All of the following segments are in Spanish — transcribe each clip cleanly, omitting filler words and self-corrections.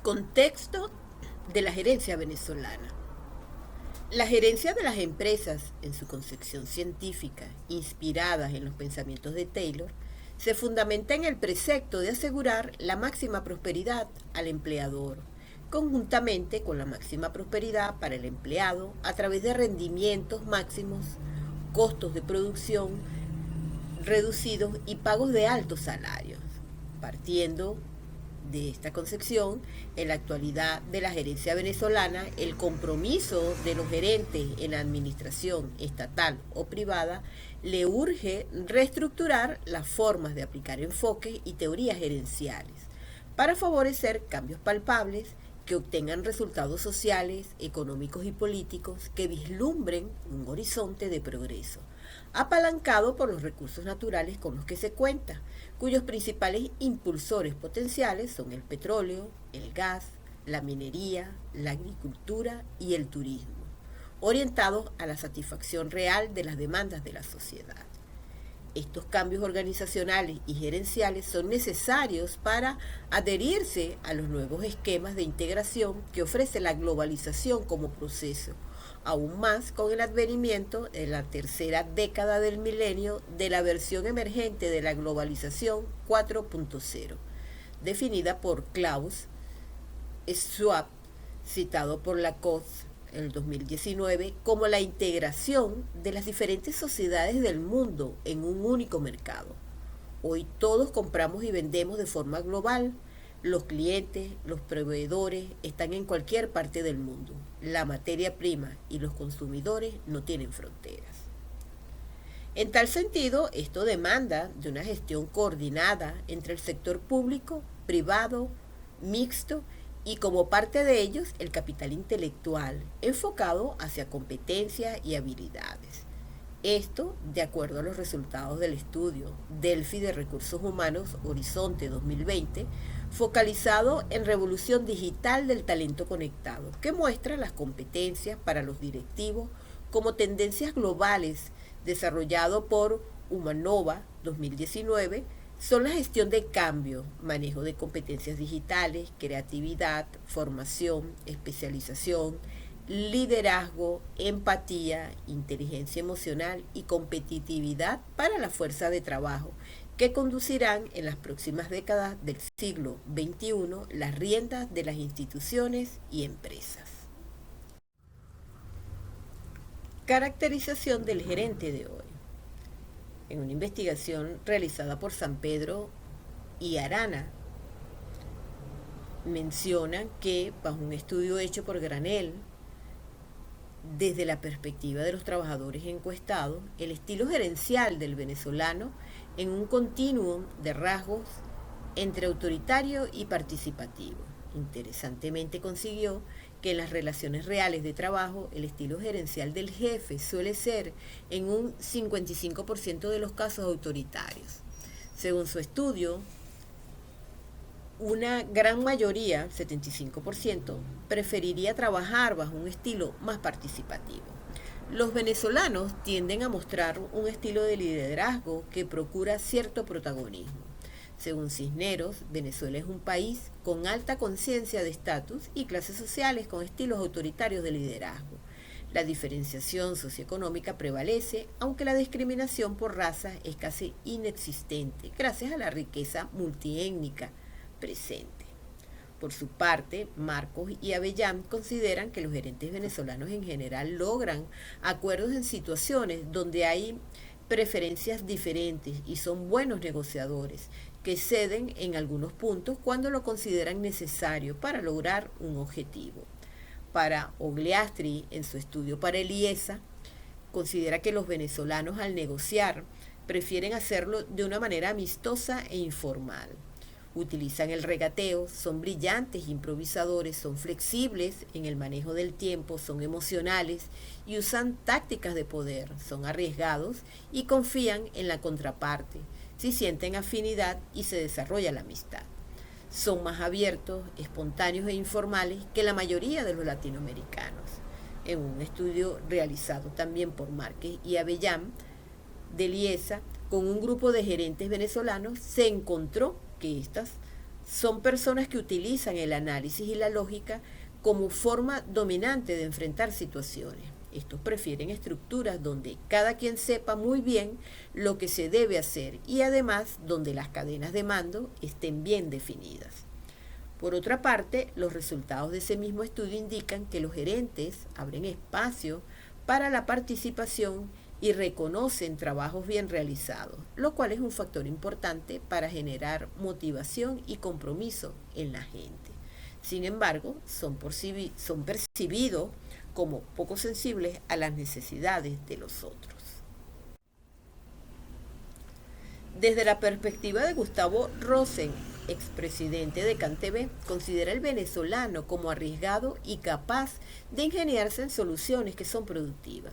Contexto de la gerencia venezolana. La gerencia de las empresas, en su concepción científica, inspiradas en los pensamientos de Taylor, se fundamenta en el precepto de asegurar la máxima prosperidad al empleador, conjuntamente con la máxima prosperidad para el empleado a través de rendimientos máximos, costos de producción reducidos y pagos de altos salarios, partiendo de esta concepción. En la actualidad de la gerencia venezolana, el compromiso de los gerentes en la administración estatal o privada le urge reestructurar las formas de aplicar enfoques y teorías gerenciales para favorecer cambios palpables que obtengan resultados sociales, económicos y políticos que vislumbren un horizonte de progreso, apalancado por los recursos naturales con los que se cuenta, cuyos principales impulsores potenciales son el petróleo, el gas, la minería, la agricultura y el turismo, orientados a la satisfacción real de las demandas de la sociedad. Estos cambios organizacionales y gerenciales son necesarios para adherirse a los nuevos esquemas de integración que ofrece la globalización como proceso, aún más con el advenimiento en la tercera década del milenio de la versión emergente de la globalización 4.0, definida por Klaus Schwab, citado por Lacoste en el 2019, como la integración de las diferentes sociedades del mundo en un único mercado. Hoy todos compramos y vendemos de forma global. Los clientes, los proveedores están en cualquier parte del mundo. La materia prima y los consumidores no tienen fronteras. En tal sentido, esto demanda de una gestión coordinada entre el sector público, privado, mixto y como parte de ellos el capital intelectual, enfocado hacia competencias y habilidades. Esto de acuerdo a los resultados del estudio Delphi de Recursos Humanos Horizonte 2020, focalizado en revolución digital del talento conectado, que muestra las competencias para los directivos como tendencias globales, desarrollado por Humanova 2019, son la gestión de cambio, manejo de competencias digitales, creatividad, formación, especialización, liderazgo, empatía, inteligencia emocional y competitividad para la fuerza de trabajo, que conducirán en las próximas décadas del siglo XXI las riendas de las instituciones y empresas. Caracterización del gerente de hoy. En una investigación realizada por San Pedro y Arana, mencionan que bajo un estudio hecho por Granel, desde la perspectiva de los trabajadores encuestados, el estilo gerencial del venezolano en un continuum de rasgos entre autoritario y participativo. Interesantemente consiguió que en las relaciones reales de trabajo el estilo gerencial del jefe suele ser en un 55% de los casos autoritarios. Según su estudio, una gran mayoría, 75%, preferiría trabajar bajo un estilo más participativo. Los venezolanos tienden a mostrar un estilo de liderazgo que procura cierto protagonismo. Según Cisneros, Venezuela es un país con alta conciencia de estatus y clases sociales con estilos autoritarios de liderazgo. La diferenciación socioeconómica prevalece, aunque la discriminación por raza es casi inexistente, gracias a la riqueza multiétnica presente. Por su parte, Marcos y Avellán consideran que los gerentes venezolanos en general logran acuerdos en situaciones donde hay preferencias diferentes y son buenos negociadores que ceden en algunos puntos cuando lo consideran necesario para lograr un objetivo. Para Ogliastri, en su estudio para el IESA, considera que los venezolanos al negociar prefieren hacerlo de una manera amistosa e informal. Utilizan el regateo, son brillantes improvisadores, son flexibles en el manejo del tiempo, son emocionales y usan tácticas de poder, son arriesgados y confían en la contraparte, si sienten afinidad y se desarrolla la amistad. Son más abiertos, espontáneos e informales que la mayoría de los latinoamericanos. En un estudio realizado también por Márquez y Avellán de Liesa, con un grupo de gerentes venezolanos, se encontró que estas Son personas que utilizan el análisis y la lógica como forma dominante de enfrentar situaciones. Estos prefieren estructuras donde cada quien sepa muy bien lo que se debe hacer y además donde las cadenas de mando estén bien definidas. Por otra parte, los resultados de ese mismo estudio indican que los gerentes abren espacio para la participación y reconocen trabajos bien realizados, lo cual es un factor importante para generar motivación y compromiso en la gente. Sin embargo, son percibidos como poco sensibles a las necesidades de los otros. Desde la perspectiva de Gustavo Rosen, expresidente de CanTV, considera el venezolano como arriesgado y capaz de ingeniarse en soluciones que son productivas.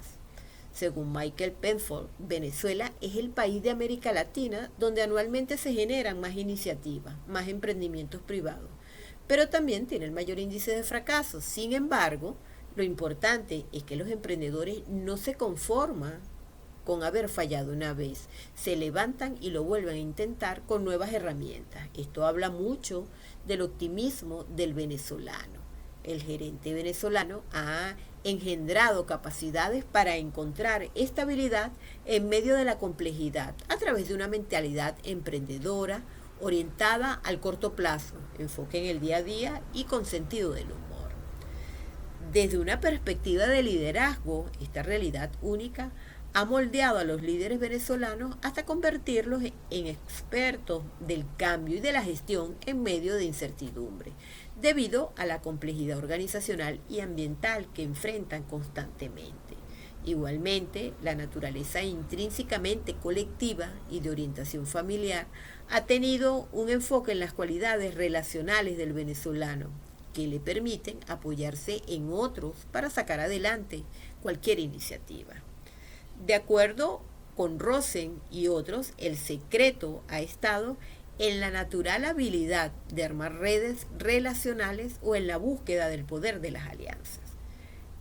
Según Michael Penfold, Venezuela es el país de América Latina donde anualmente se generan más iniciativas, más emprendimientos privados, pero también tiene el mayor índice de fracaso. Sin embargo, lo importante es que los emprendedores no se conforman con haber fallado una vez, se levantan y lo vuelven a intentar con nuevas herramientas. Esto habla mucho del optimismo del venezolano. El gerente venezolano ha engendrado capacidades para encontrar estabilidad en medio de la complejidad a través de una mentalidad emprendedora, orientada al corto plazo, enfoque en el día a día y con sentido del humor. Desde una perspectiva de liderazgo, esta realidad única ha moldeado a los líderes venezolanos hasta convertirlos en expertos del cambio y de la gestión en medio de incertidumbre, debido a la complejidad organizacional y ambiental que enfrentan constantemente. Igualmente, la naturaleza intrínsecamente colectiva y de orientación familiar ha tenido un enfoque en las cualidades relacionales del venezolano, que le permiten apoyarse en otros para sacar adelante cualquier iniciativa. De acuerdo con Rosen y otros, el secreto ha estado en la natural habilidad de armar redes relacionales o en la búsqueda del poder de las alianzas.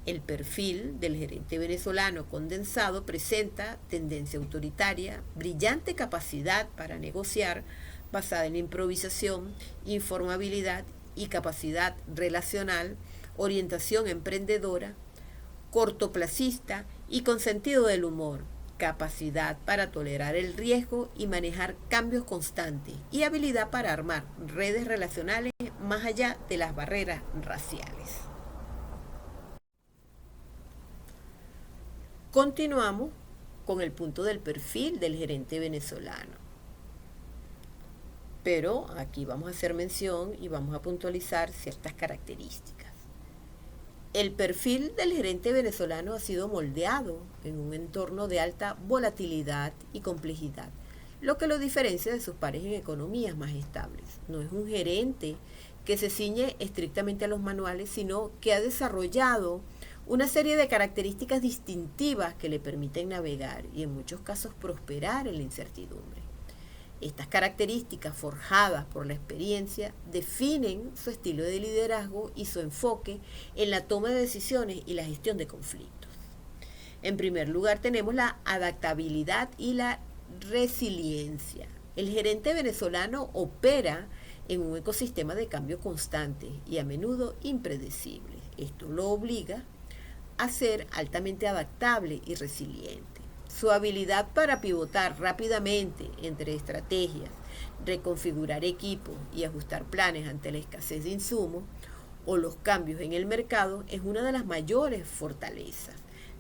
El perfil del gerente venezolano condensado presenta tendencia autoritaria, brillante capacidad para negociar, basada en improvisación, informabilidad y capacidad relacional, orientación emprendedora, cortoplacista y con sentido del humor, capacidad para tolerar el riesgo y manejar cambios constantes y habilidad para armar redes relacionales más allá de las barreras raciales. Continuamos con el punto del perfil del gerente venezolano. Pero aquí vamos a hacer mención y vamos a puntualizar ciertas características. El perfil del gerente venezolano ha sido moldeado en un entorno de alta volatilidad y complejidad, lo que lo diferencia de sus pares en economías más estables. No es un gerente que se ciñe estrictamente a los manuales, sino que ha desarrollado una serie de características distintivas que le permiten navegar y en muchos casos prosperar en la incertidumbre. Estas características forjadas por la experiencia definen su estilo de liderazgo y su enfoque en la toma de decisiones y la gestión de conflictos. En primer lugar tenemos la adaptabilidad y la resiliencia. El gerente venezolano opera en un ecosistema de cambio constante y a menudo impredecible. Esto lo obliga a ser altamente adaptable y resiliente. Su habilidad para pivotar rápidamente entre estrategias, reconfigurar equipos y ajustar planes ante la escasez de insumos o los cambios en el mercado es una de las mayores fortalezas.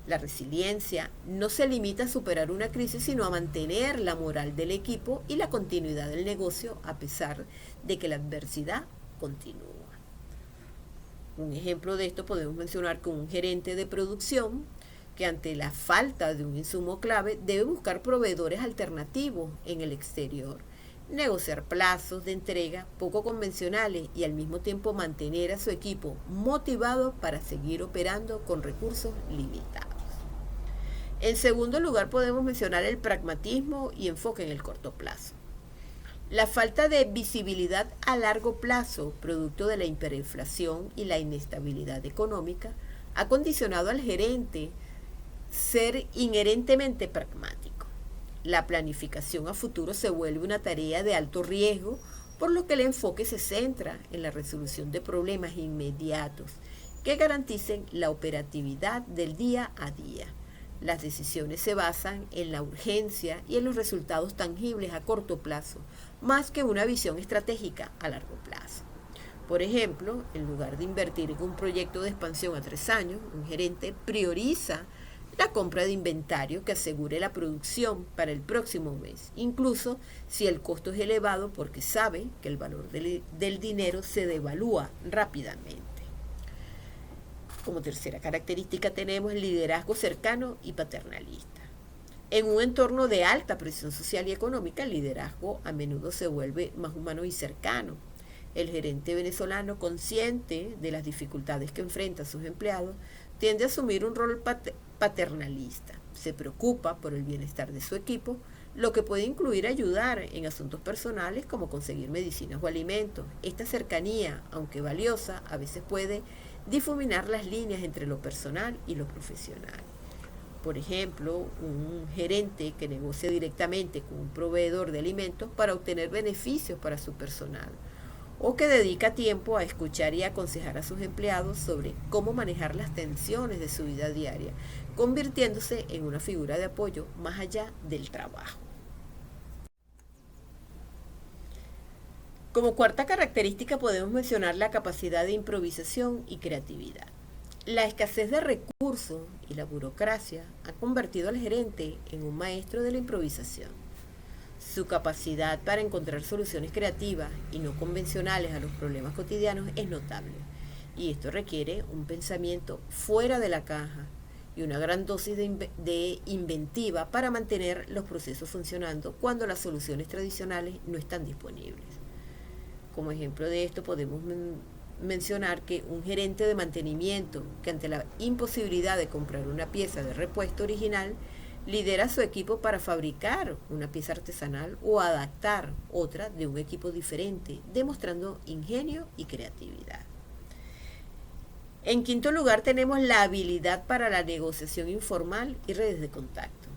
La resiliencia no se limita a superar una crisis, sino a mantener la moral del equipo y la continuidad del negocio a pesar de que la adversidad continúa. Un ejemplo de esto podemos mencionar con un gerente de producción que ante la falta de un insumo clave debe buscar proveedores alternativos en el exterior, negociar plazos de entrega poco convencionales y al mismo tiempo mantener a su equipo motivado para seguir operando con recursos limitados. En segundo lugar podemos mencionar el pragmatismo y enfoque en el corto plazo. La falta de visibilidad a largo plazo, producto de la hiperinflación y la inestabilidad económica, ha condicionado al gerente ser inherentemente pragmático. La planificación a futuro se vuelve una tarea de alto riesgo por lo que el enfoque se centra en la resolución de problemas inmediatos que garanticen la operatividad del día a día. Las decisiones se basan en la urgencia y en los resultados tangibles a corto plazo, más que una visión estratégica a largo plazo. Por ejemplo, en lugar de invertir en un proyecto de expansión a 3 años, un gerente prioriza la compra de inventario que asegure la producción para el próximo mes, incluso si el costo es elevado porque sabe que el valor del dinero se devalúa rápidamente. Como tercera característica tenemos el liderazgo cercano y paternalista. En un entorno de alta presión social y económica, el liderazgo a menudo se vuelve más humano y cercano. El gerente venezolano, consciente de las dificultades que enfrenta a sus empleados, tiende a asumir un rol paternalista. Se preocupa por el bienestar de su equipo, lo que puede incluir ayudar en asuntos personales como conseguir medicinas o alimentos. Esta cercanía, aunque valiosa, a veces puede difuminar las líneas entre lo personal y lo profesional. Por ejemplo, un gerente que negocia directamente con un proveedor de alimentos para obtener beneficios para su personal, o que dedica tiempo a escuchar y aconsejar a sus empleados sobre cómo manejar las tensiones de su vida diaria, convirtiéndose en una figura de apoyo más allá del trabajo. Como cuarta característica podemos mencionar la capacidad de improvisación y creatividad. La escasez de recursos y la burocracia han convertido al gerente en un maestro de la improvisación. Su capacidad para encontrar soluciones creativas y no convencionales a los problemas cotidianos es notable, y esto requiere un pensamiento fuera de la caja y una gran dosis de inventiva para mantener los procesos funcionando cuando las soluciones tradicionales no están disponibles. Como ejemplo de esto podemos mencionar que un gerente de mantenimiento que ante la imposibilidad de comprar una pieza de repuesto original lidera a su equipo para fabricar una pieza artesanal o adaptar otra de un equipo diferente, demostrando ingenio y creatividad. En quinto lugar tenemos la habilidad para la negociación informal y redes de contacto.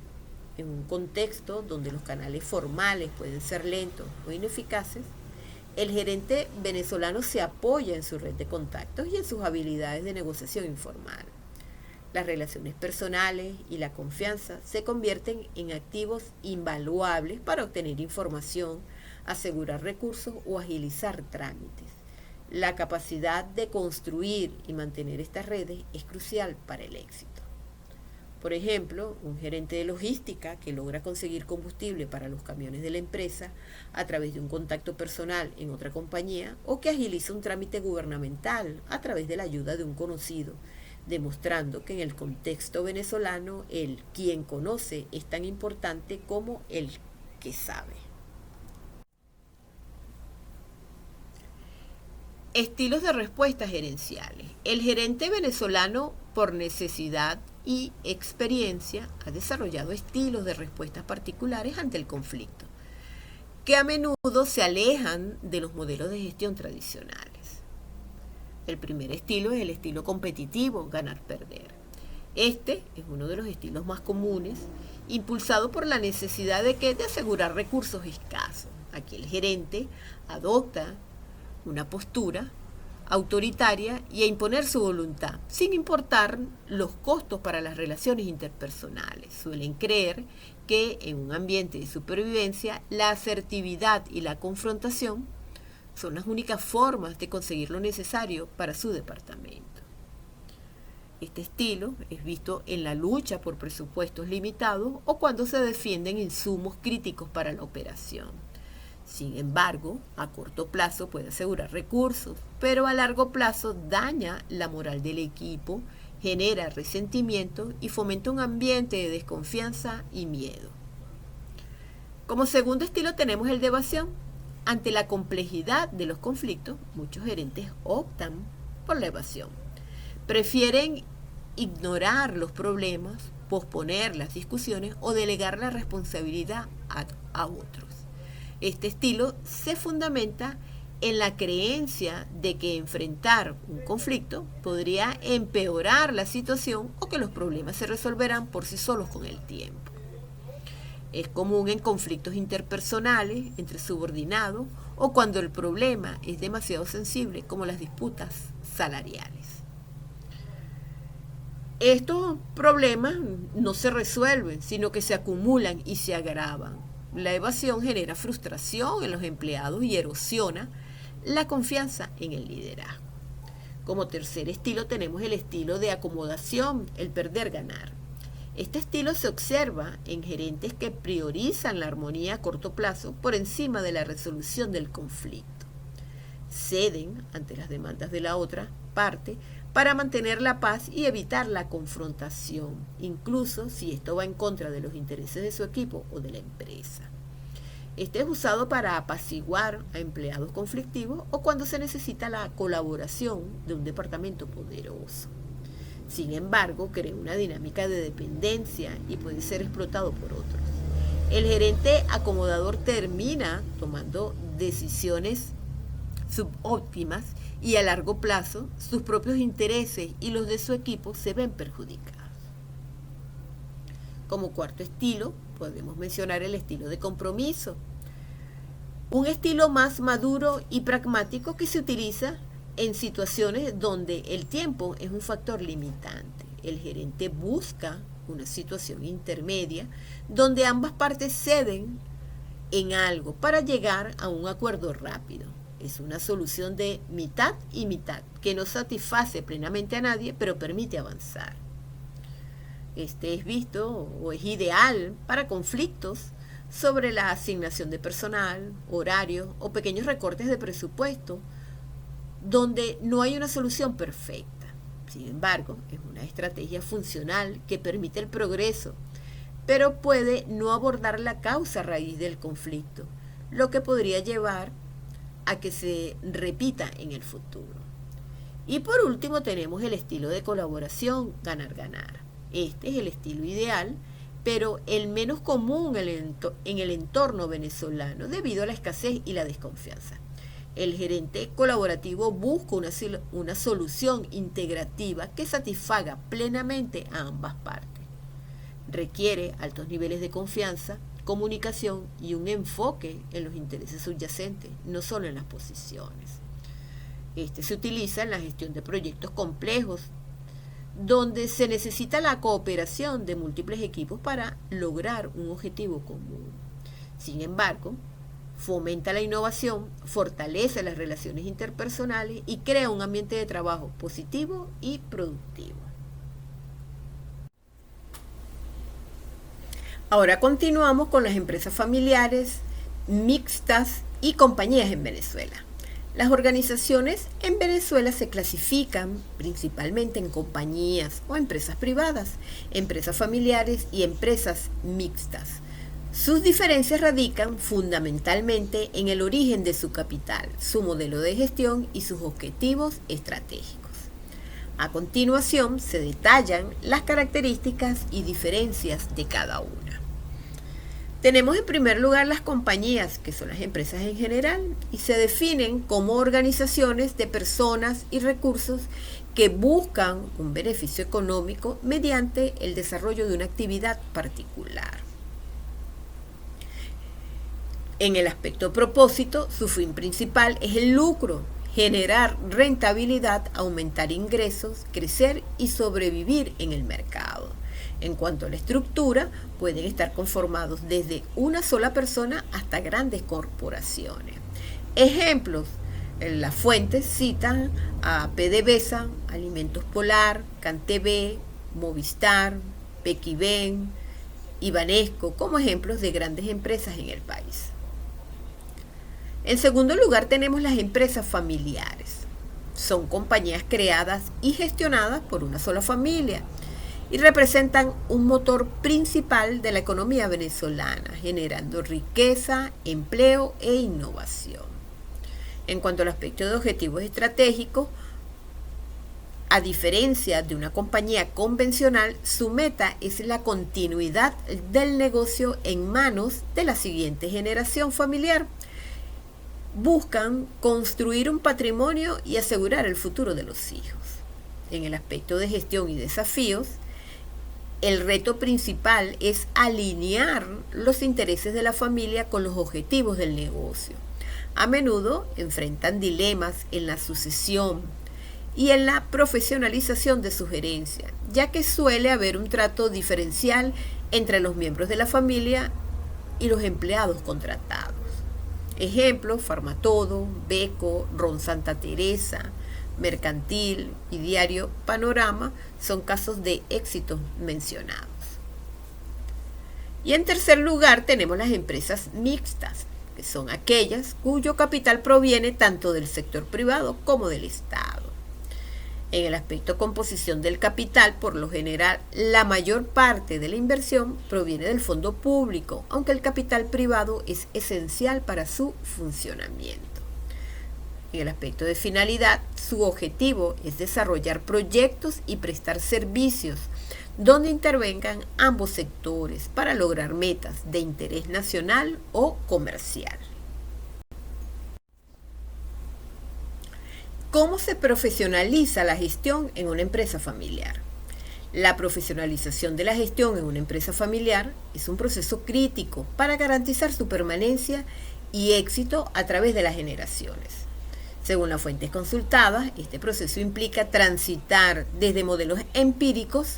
En un contexto donde los canales formales pueden ser lentos o ineficaces, el gerente venezolano se apoya en su red de contactos y en sus habilidades de negociación informal. Las relaciones personales y la confianza se convierten en activos invaluables para obtener información, asegurar recursos o agilizar trámites. La capacidad de construir y mantener estas redes es crucial para el éxito. Por ejemplo, un gerente de logística que logra conseguir combustible para los camiones de la empresa a través de un contacto personal en otra compañía, o que agiliza un trámite gubernamental a través de la ayuda de un conocido, demostrando que en el contexto venezolano el quien conoce es tan importante como el que sabe. Estilos de respuesta gerenciales. El gerente venezolano, por necesidad y experiencia, ha desarrollado estilos de respuestas particulares ante el conflicto, que a menudo se alejan de los modelos de gestión tradicionales. El primer estilo es el estilo competitivo, ganar-perder. Este es uno de los estilos más comunes, impulsado por la necesidad de asegurar recursos escasos. Aquí el gerente adopta una postura autoritaria y a imponer su voluntad, sin importar los costos para las relaciones interpersonales. Suelen creer que en un ambiente de supervivencia, la asertividad y la confrontación son las únicas formas de conseguir lo necesario para su departamento. Este estilo es visto en la lucha por presupuestos limitados o cuando se defienden insumos críticos para la operación. Sin embargo, a corto plazo puede asegurar recursos, pero a largo plazo daña la moral del equipo, genera resentimiento y fomenta un ambiente de desconfianza y miedo. Como segundo estilo tenemos el de evasión. Ante la complejidad de los conflictos, muchos gerentes optan por la evasión. Prefieren ignorar los problemas, posponer las discusiones o delegar la responsabilidad a otros. Este estilo se fundamenta en la creencia de que enfrentar un conflicto podría empeorar la situación o que los problemas se resolverán por sí solos con el tiempo. Es común en conflictos interpersonales entre subordinados o cuando el problema es demasiado sensible, como las disputas salariales. Estos problemas no se resuelven, sino que se acumulan y se agravan. La evasión genera frustración en los empleados y erosiona la confianza en el liderazgo. Como tercer estilo tenemos el estilo de acomodación, el perder-ganar. Este estilo se observa en gerentes que priorizan la armonía a corto plazo por encima de la resolución del conflicto. Ceden ante las demandas de la otra parte para mantener la paz y evitar la confrontación, incluso si esto va en contra de los intereses de su equipo o de la empresa. Este es usado para apaciguar a empleados conflictivos o cuando se necesita la colaboración de un departamento poderoso. Sin embargo, crea una dinámica de dependencia y puede ser explotado por otros. El gerente acomodador termina tomando decisiones subóptimas y a largo plazo sus propios intereses y los de su equipo se ven perjudicados. Como cuarto estilo, podemos mencionar el estilo de compromiso, un estilo más maduro y pragmático que se utiliza en situaciones donde el tiempo es un factor limitante. El gerente busca una situación intermedia donde ambas partes ceden en algo para llegar a un acuerdo rápido. Es una solución de mitad y mitad que no satisface plenamente a nadie, pero permite avanzar. Este es visto o es ideal para conflictos sobre la asignación de personal, horarios o pequeños recortes de presupuesto, donde no hay una solución perfecta. Sin embargo, es una estrategia funcional que permite el progreso, pero puede no abordar la causa raíz del conflicto, lo que podría llevar a que se repita en el futuro. Y por último tenemos el estilo de colaboración, ganar-ganar. Este es el estilo ideal, pero el menos común en el entorno venezolano debido a la escasez y la desconfianza. El gerente colaborativo busca una solución integrativa que satisfaga plenamente a ambas partes. Requiere altos niveles de confianza, comunicación y un enfoque en los intereses subyacentes, no solo en las posiciones. Este se utiliza en la gestión de proyectos complejos, donde se necesita la cooperación de múltiples equipos para lograr un objetivo común. Sin embargo, fomenta la innovación, fortalece las relaciones interpersonales y crea un ambiente de trabajo positivo y productivo. Ahora continuamos con las empresas familiares, mixtas y compañías en Venezuela. Las organizaciones en Venezuela se clasifican principalmente en compañías o empresas privadas, empresas familiares y empresas mixtas. Sus diferencias radican fundamentalmente en el origen de su capital, su modelo de gestión y sus objetivos estratégicos. A continuación se detallan las características y diferencias de cada una. Tenemos en primer lugar las compañías, que son las empresas en general, y se definen como organizaciones de personas y recursos que buscan un beneficio económico mediante el desarrollo de una actividad particular. En el aspecto propósito, su fin principal es el lucro, generar rentabilidad, aumentar ingresos, crecer y sobrevivir en el mercado. En cuanto a la estructura, pueden estar conformados desde una sola persona hasta grandes corporaciones. Ejemplos, las fuentes citan a PDVSA, Alimentos Polar, CanTV, Movistar, Pequiven y Banesco como ejemplos de grandes empresas en el país. En segundo lugar tenemos las empresas familiares. Son compañías creadas y gestionadas por una sola familia y representan un motor principal de la economía venezolana, generando riqueza, empleo e innovación. En cuanto al aspecto de objetivos estratégicos, a diferencia de una compañía convencional, su meta es la continuidad del negocio en manos de la siguiente generación familiar. Buscan construir un patrimonio y asegurar el futuro de los hijos. En el aspecto de gestión y desafíos, el reto principal es alinear los intereses de la familia con los objetivos del negocio. A menudo enfrentan dilemas en la sucesión y en la profesionalización de su gerencia, ya que suele haber un trato diferencial entre los miembros de la familia y los empleados contratados. Ejemplos: Farmatodo, Beco, Ron Santa Teresa, Mercantil y Diario Panorama son casos de éxito mencionados. Y en tercer lugar tenemos las empresas mixtas, que son aquellas cuyo capital proviene tanto del sector privado como del Estado. En el aspecto composición del capital, por lo general, la mayor parte de la inversión proviene del fondo público, aunque el capital privado es esencial para su funcionamiento. En el aspecto de finalidad, su objetivo es desarrollar proyectos y prestar servicios donde intervengan ambos sectores para lograr metas de interés nacional o comercial. ¿Cómo se profesionaliza la gestión en una empresa familiar? La profesionalización de la gestión en una empresa familiar es un proceso crítico para garantizar su permanencia y éxito a través de las generaciones. Según las fuentes consultadas, este proceso implica transitar desde modelos empíricos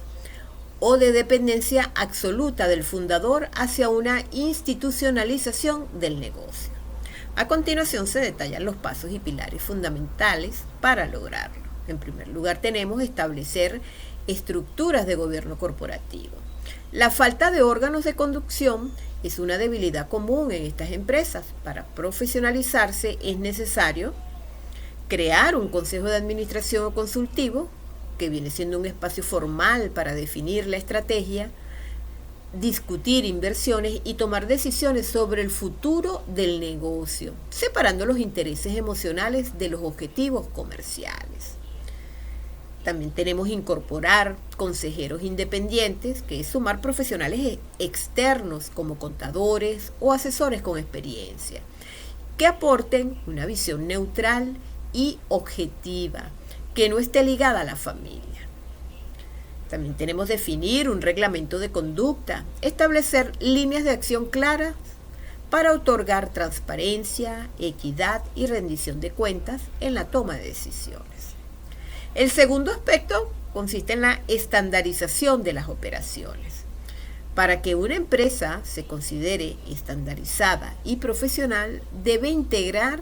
o de dependencia absoluta del fundador hacia una institucionalización del negocio. A continuación se detallan los pasos y pilares fundamentales para lograrlo. En primer lugar, tenemos establecer estructuras de gobierno corporativo. La falta de órganos de conducción es una debilidad común en estas empresas. Para profesionalizarse es necesario crear un consejo de administración o consultivo, que viene siendo un espacio formal para definir la estrategia, discutir inversiones y tomar decisiones sobre el futuro del negocio, separando los intereses emocionales de los objetivos comerciales. También tenemos incorporar consejeros independientes, que es sumar profesionales externos como contadores o asesores con experiencia, que aporten una visión neutral y objetiva, que no esté ligada a la familia. También tenemos definir un reglamento de conducta, establecer líneas de acción claras para otorgar transparencia, equidad y rendición de cuentas en la toma de decisiones. El segundo aspecto consiste en la estandarización de las operaciones. Para que una empresa se considere estandarizada y profesional, debe integrar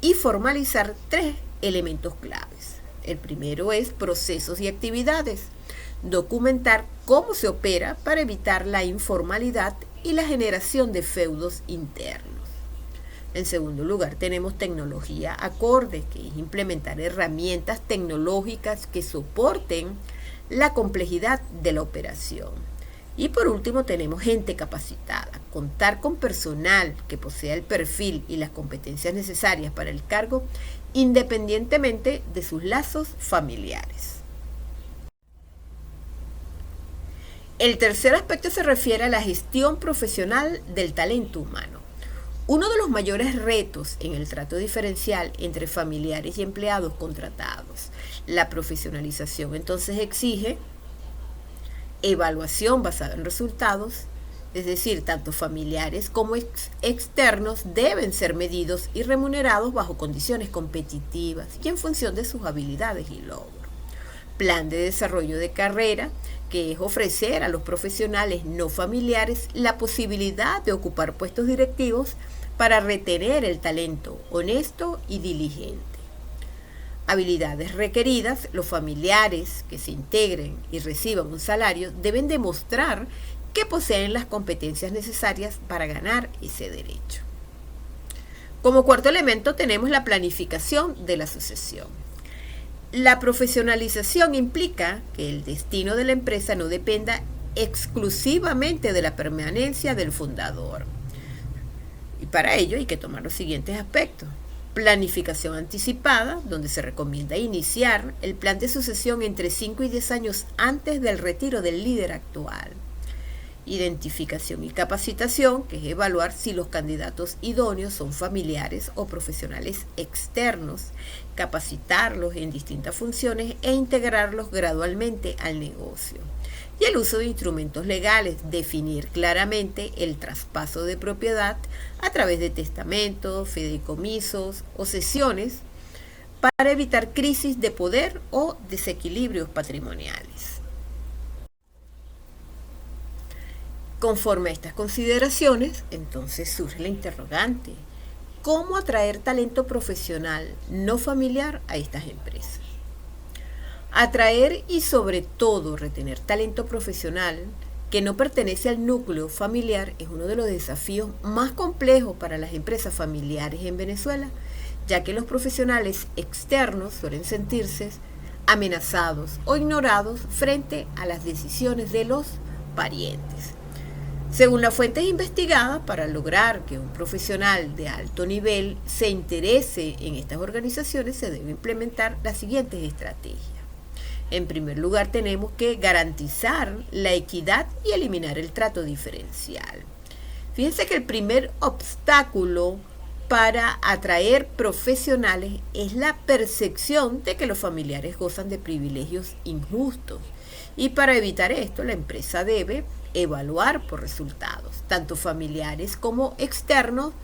y formalizar 3 elementos claves. El primero es procesos y actividades. Documentar cómo se opera para evitar la informalidad y la generación de feudos internos. En segundo lugar, tenemos tecnología acorde, que es implementar herramientas tecnológicas que soporten la complejidad de la operación. Y por último, tenemos gente capacitada. Contar con personal que posea el perfil y las competencias necesarias para el cargo, independientemente de sus lazos familiares. El tercer aspecto se refiere a la gestión profesional del talento humano. Uno de los mayores retos en el trato diferencial entre familiares y empleados contratados. La profesionalización entonces exige evaluación basada en resultados, es decir, tanto familiares como externos deben ser medidos y remunerados bajo condiciones competitivas y en función de sus habilidades y logros. Plan de desarrollo de carrera, que es ofrecer a los profesionales no familiares la posibilidad de ocupar puestos directivos para retener el talento honesto y diligente. Habilidades requeridas: los familiares que se integren y reciban un salario deben demostrar que poseen las competencias necesarias para ganar ese derecho. Como cuarto elemento tenemos la planificación de la sucesión. La profesionalización implica que el destino de la empresa no dependa exclusivamente de la permanencia del fundador. Y para ello hay que tomar los siguientes aspectos. Planificación anticipada, donde se recomienda iniciar el plan de sucesión entre 5 y 10 años antes del retiro del líder actual. Identificación y capacitación, que es evaluar si los candidatos idóneos son familiares o profesionales externos, capacitarlos en distintas funciones e integrarlos gradualmente al negocio. y el uso de instrumentos legales, definir claramente el traspaso de propiedad a través de testamentos, fideicomisos o cesiones para evitar crisis de poder o desequilibrios patrimoniales. Conforme a estas consideraciones, entonces surge la interrogante: ¿cómo atraer talento profesional no familiar a estas empresas? Atraer y sobre todo retener talento profesional que no pertenece al núcleo familiar es uno de los desafíos más complejos para las empresas familiares en Venezuela, ya que los profesionales externos suelen sentirse amenazados o ignorados frente a las decisiones de los parientes. Según las fuentes investigadas, para lograr que un profesional de alto nivel se interese en estas organizaciones, se debe implementar las siguientes estrategias. En primer lugar, tenemos que garantizar la equidad y eliminar el trato diferencial. Fíjense que el primer obstáculo para atraer profesionales es la percepción de que los familiares gozan de privilegios injustos. Y para evitar esto, la empresa debe evaluar por resultados. Tanto familiares como externos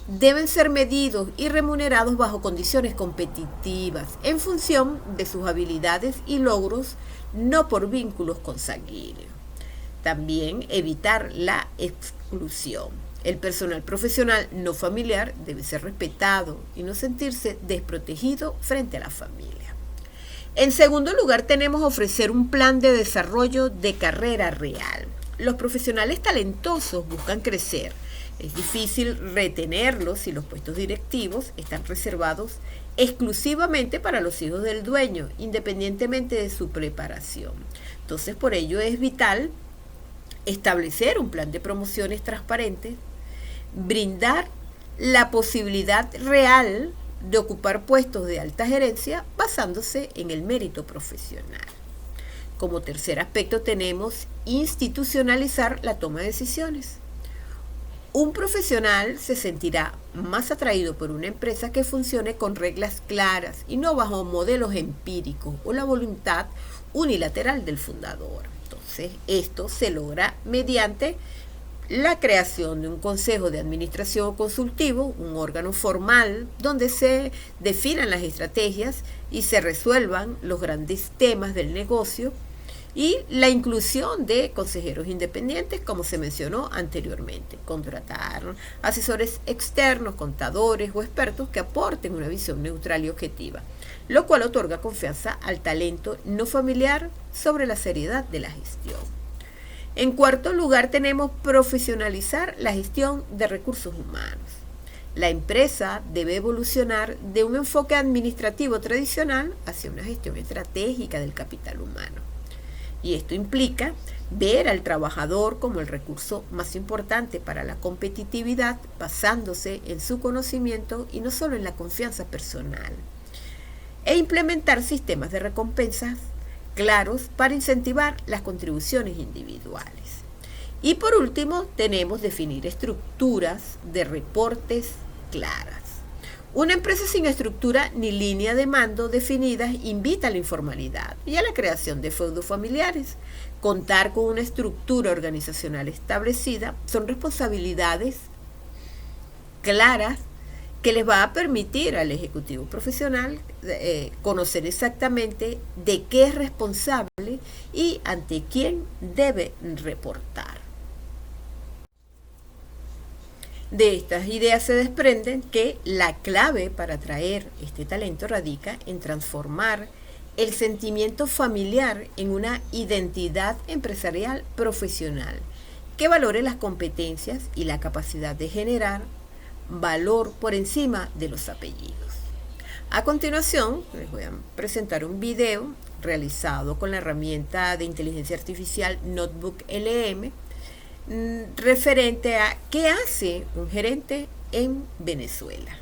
deben ser medidos y remunerados bajo condiciones competitivas en función de sus habilidades y logros, no por vínculos consanguíneos. También evitar la exclusión. El personal profesional no familiar debe ser respetado y no sentirse desprotegido frente a la familia. En segundo lugar, tenemos ofrecer un plan de desarrollo de carrera real. Los profesionales talentosos buscan crecer. Es difícil retenerlos si los puestos directivos están reservados exclusivamente para los hijos del dueño, independientemente de su preparación. Entonces, por ello es vital establecer un plan de promociones transparente, brindar la posibilidad real de ocupar puestos de alta gerencia basándose en el mérito profesional. Como tercer aspecto tenemos institucionalizar la toma de decisiones. Un profesional se sentirá más atraído por una empresa que funcione con reglas claras y no bajo modelos empíricos o la voluntad unilateral del fundador. Entonces, esto se logra mediante la creación de un consejo de administración consultivo, un órgano formal donde se definan las estrategias y se resuelvan los grandes temas del negocio, y la inclusión de consejeros independientes, como se mencionó anteriormente. Contratar asesores externos, contadores o expertos que aporten una visión neutral y objetiva, lo cual otorga confianza al talento no familiar sobre la seriedad de la gestión. En cuarto lugar, tenemos profesionalizar la gestión de recursos humanos. La empresa debe evolucionar de un enfoque administrativo tradicional hacia una gestión estratégica del capital humano. Y esto implica ver al trabajador como el recurso más importante para la competitividad, basándose en su conocimiento y no solo en la confianza personal. E implementar sistemas de recompensas claros para incentivar las contribuciones individuales. Y por último, tenemos definir estructuras de reportes claras. Una empresa sin estructura ni línea de mando definidas invita a la informalidad y a la creación de feudos familiares. Contar con una estructura organizacional establecida son responsabilidades claras que les va a permitir al ejecutivo profesional conocer exactamente de qué es responsable y ante quién debe reportar. De estas ideas se desprenden que la clave para atraer este talento radica en transformar el sentimiento familiar en una identidad empresarial profesional que valore las competencias y la capacidad de generar valor por encima de los apellidos. A continuación, les voy a presentar un video realizado con la herramienta de inteligencia artificial Notebook LM referente a qué hace un gerente en Venezuela.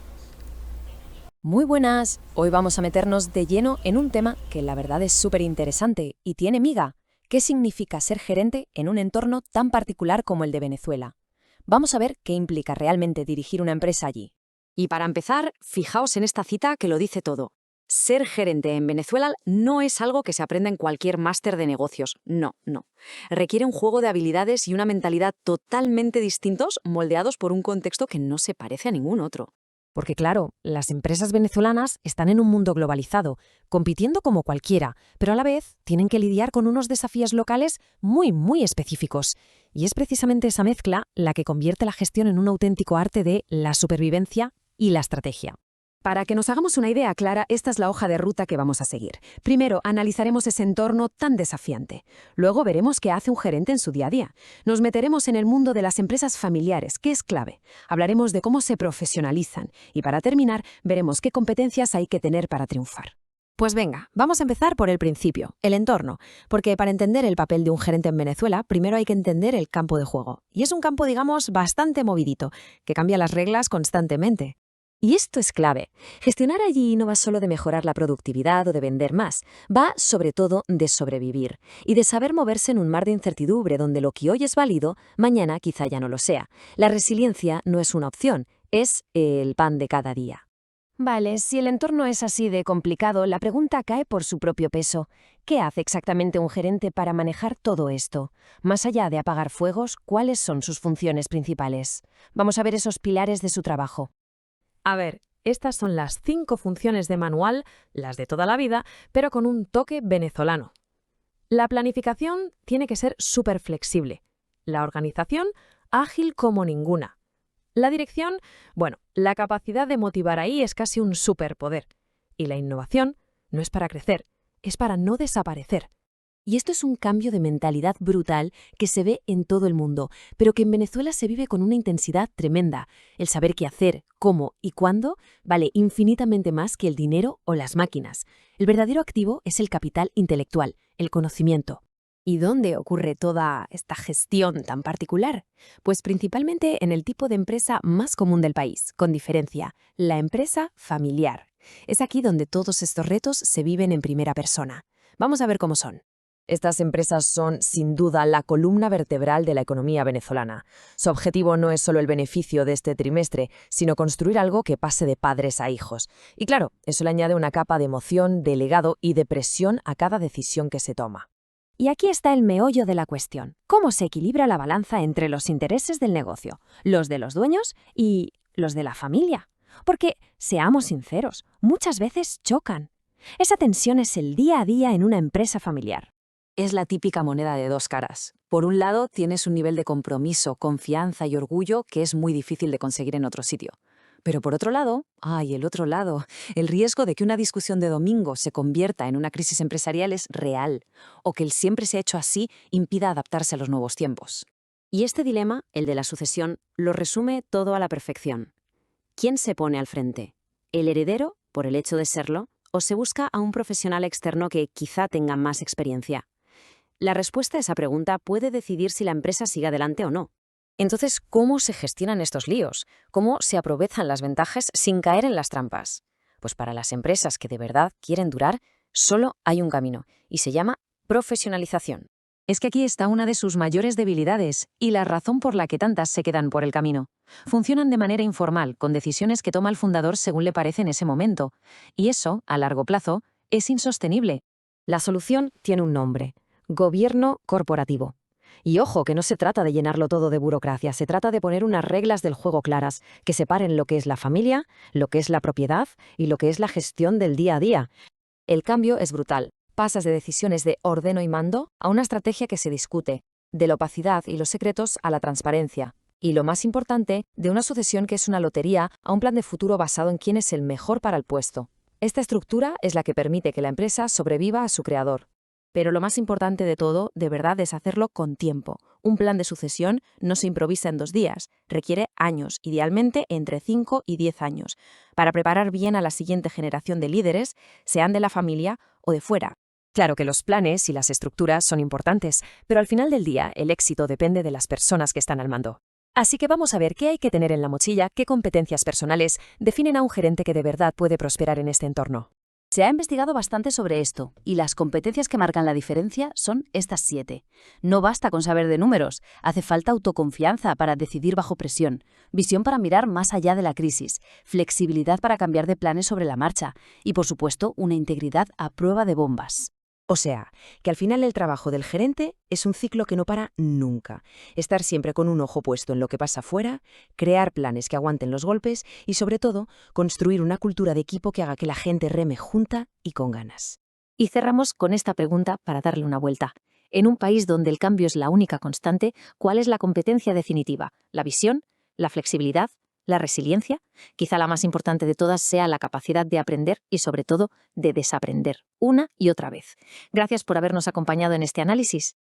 Muy buenas, hoy vamos a meternos de lleno en un tema que la verdad es súper interesante y tiene miga. ¿Qué significa ser gerente en un entorno tan particular como el de Venezuela? Vamos a ver qué implica realmente dirigir una empresa allí. Y para empezar, fijaos en esta cita que lo dice todo. Ser gerente en Venezuela no es algo que se aprenda en cualquier máster de negocios. No, no. Requiere un juego de habilidades y una mentalidad totalmente distintos, moldeados por un contexto que no se parece a ningún otro. Porque claro, las empresas venezolanas están en un mundo globalizado, compitiendo como cualquiera, pero a la vez tienen que lidiar con unos desafíos locales muy específicos. Y es precisamente esa mezcla la que convierte la gestión en un auténtico arte de la supervivencia y la estrategia. Para que nos hagamos una idea clara, esta es la hoja de ruta que vamos a seguir. Primero, analizaremos ese entorno tan desafiante. Luego veremos qué hace un gerente en su día a día. Nos meteremos en el mundo de las empresas familiares, que es clave. Hablaremos de cómo se profesionalizan. Y para terminar, veremos qué competencias hay que tener para triunfar. Pues venga, vamos a empezar por el principio, el entorno, porque para entender el papel de un gerente en Venezuela, primero hay que entender el campo de juego. Y es un campo, digamos, bastante movidito, que cambia las reglas constantemente. Y esto es clave. Gestionar allí no va solo de mejorar la productividad o de vender más, va sobre todo de sobrevivir y de saber moverse en un mar de incertidumbre donde lo que hoy es válido, mañana quizá ya no lo sea. La resiliencia no es una opción, es el pan de cada día. Vale, si el entorno es así de complicado, la pregunta cae por su propio peso. ¿Qué hace exactamente un gerente para manejar todo esto? Más allá de apagar fuegos, ¿cuáles son sus funciones principales? Vamos a ver esos pilares de su trabajo. A ver, estas son las 5 funciones de manual, las de toda la vida, pero con un toque venezolano. La planificación tiene que ser súper flexible. La organización, ágil como ninguna. La dirección, bueno, la capacidad de motivar ahí es casi un superpoder. Y la innovación no es para crecer, es para no desaparecer. Y esto es un cambio de mentalidad brutal que se ve en todo el mundo, pero que en Venezuela se vive con una intensidad tremenda. El saber qué hacer, cómo y cuándo vale infinitamente más que el dinero o las máquinas. El verdadero activo es el capital intelectual, el conocimiento. ¿Y dónde ocurre toda esta gestión tan particular? Pues principalmente en el tipo de empresa más común del país, con diferencia, la empresa familiar. Es aquí donde todos estos retos se viven en primera persona. Vamos a ver cómo son. Estas empresas son, sin duda, la columna vertebral de la economía venezolana. Su objetivo no es solo el beneficio de este trimestre, sino construir algo que pase de padres a hijos. Y claro, eso le añade una capa de emoción, de legado y de presión a cada decisión que se toma. Y aquí está el meollo de la cuestión. ¿Cómo se equilibra la balanza entre los intereses del negocio, los de los dueños y los de la familia? Porque, seamos sinceros, muchas veces chocan. Esa tensión es el día a día en una empresa familiar. Es la típica moneda de dos caras. Por un lado, tienes un nivel de compromiso, confianza y orgullo que es muy difícil de conseguir en otro sitio. Pero por otro lado, el otro lado, el riesgo de que una discusión de domingo se convierta en una crisis empresarial es real, o que el siempre se ha hecho así impida adaptarse a los nuevos tiempos. Y este dilema, el de la sucesión, lo resume todo a la perfección. ¿Quién se pone al frente? ¿El heredero, por el hecho de serlo, o se busca a un profesional externo que quizá tenga más experiencia? La respuesta a esa pregunta puede decidir si la empresa sigue adelante o no. Entonces, ¿cómo se gestionan estos líos? ¿Cómo se aprovechan las ventajas sin caer en las trampas? Pues para las empresas que de verdad quieren durar, solo hay un camino, y se llama profesionalización. Es que aquí está una de sus mayores debilidades y la razón por la que tantas se quedan por el camino. Funcionan de manera informal, con decisiones que toma el fundador según le parece en ese momento. Y eso, a largo plazo, es insostenible. La solución tiene un nombre: gobierno corporativo. Y ojo, que no se trata de llenarlo todo de burocracia, se trata de poner unas reglas del juego claras, que separen lo que es la familia, lo que es la propiedad y lo que es la gestión del día a día. El cambio es brutal. Pasas de decisiones de ordeno y mando a una estrategia que se discute, de la opacidad y los secretos a la transparencia. Y lo más importante, de una sucesión que es una lotería a un plan de futuro basado en quién es el mejor para el puesto. Esta estructura es la que permite que la empresa sobreviva a su creador. Pero lo más importante de todo, de verdad, es hacerlo con tiempo. Un plan de sucesión no se improvisa en 2 días, requiere años, idealmente entre 5 y 10 años, para preparar bien a la siguiente generación de líderes, sean de la familia o de fuera. Claro que los planes y las estructuras son importantes, pero al final del día el éxito depende de las personas que están al mando. Así que vamos a ver qué hay que tener en la mochila, qué competencias personales definen a un gerente que de verdad puede prosperar en este entorno. Se ha investigado bastante sobre esto, y las competencias que marcan la diferencia son estas 7. No basta con saber de números, hace falta autoconfianza para decidir bajo presión, visión para mirar más allá de la crisis, flexibilidad para cambiar de planes sobre la marcha y, por supuesto, una integridad a prueba de bombas. O sea, que al final el trabajo del gerente es un ciclo que no para nunca. Estar siempre con un ojo puesto en lo que pasa afuera, crear planes que aguanten los golpes y, sobre todo, construir una cultura de equipo que haga que la gente reme junta y con ganas. Y cerramos con esta pregunta para darle una vuelta. En un país donde el cambio es la única constante, ¿cuál es la competencia definitiva? ¿La visión? ¿La flexibilidad? ¿La resiliencia? Quizá la más importante de todas sea la capacidad de aprender y, sobre todo, de desaprender, una y otra vez. Gracias por habernos acompañado en este análisis.